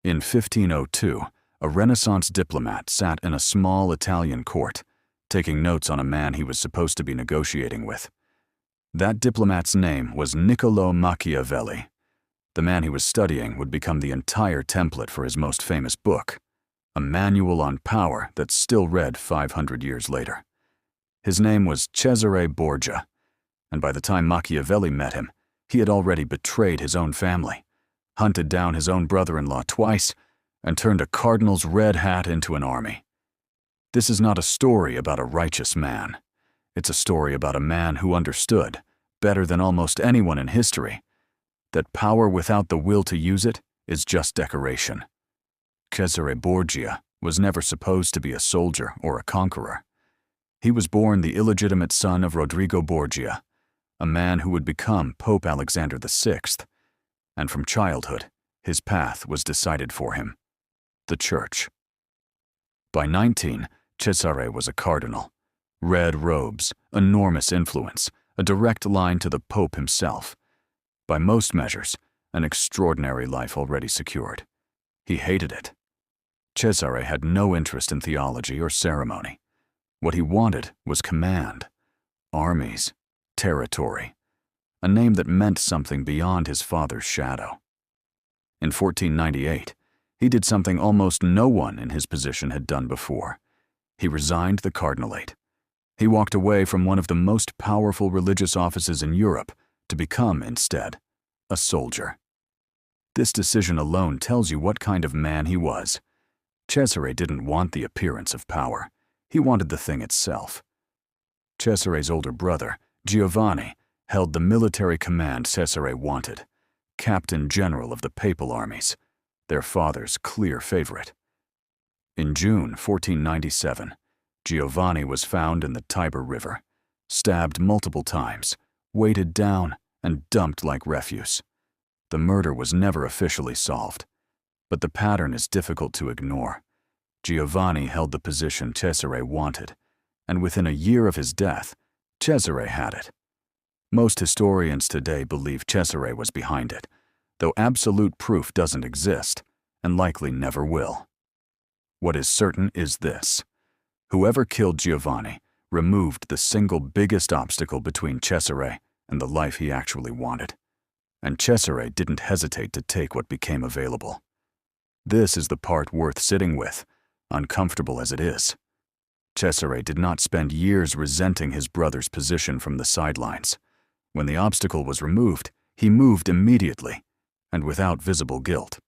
In 1502, a Renaissance diplomat sat in a small Italian court, taking notes on a man he was supposed to be negotiating with. That diplomat's name was Niccolò Machiavelli. The man he was studying would become the entire template for his most famous book, a manual on power that's still read 500 years later. His name was Cesare Borgia, and by the time Machiavelli met him, he had already betrayed his own family, hunted down his own brother-in-law twice, and turned a cardinal's red hat into an army. This is not a story about a righteous man. It's a story about a man who understood, better than almost anyone in history, that power without the will to use it is just decoration. Cesare Borgia was never supposed to be a soldier or a conqueror. He was born the illegitimate son of Rodrigo Borgia, a man who would become Pope Alexander VI, and from childhood, his path was decided for him: the church. By 19, Cesare was a cardinal. Red robes, enormous influence, a direct line to the Pope himself. By most measures, an extraordinary life already secured. He hated it. Cesare had no interest in theology or ceremony. What he wanted was command, armies, territory, a name that meant something beyond his father's shadow. In 1498, he did something almost no one in his position had done before. He resigned the cardinalate. He walked away from one of the most powerful religious offices in Europe to become, instead, a soldier. This decision alone tells you what kind of man he was. Cesare didn't want the appearance of power. He wanted the thing itself. Cesare's older brother, Giovanni, held the military command Cesare wanted, Captain General of the Papal armies, their father's clear favorite. In June 1497, Giovanni was found in the Tiber River, stabbed multiple times, weighted down, and dumped like refuse. The murder was never officially solved, but the pattern is difficult to ignore. Giovanni held the position Cesare wanted, and within a year of his death, Cesare had it. Most historians today believe Cesare was behind it, though absolute proof doesn't exist, and likely never will. What is certain is this: whoever killed Giovanni removed the single biggest obstacle between Cesare and the life he actually wanted. And Cesare didn't hesitate to take what became available. This is the part worth sitting with, uncomfortable as it is. Cesare did not spend years resenting his brother's position from the sidelines. When the obstacle was removed, he moved immediately, and without visible guilt.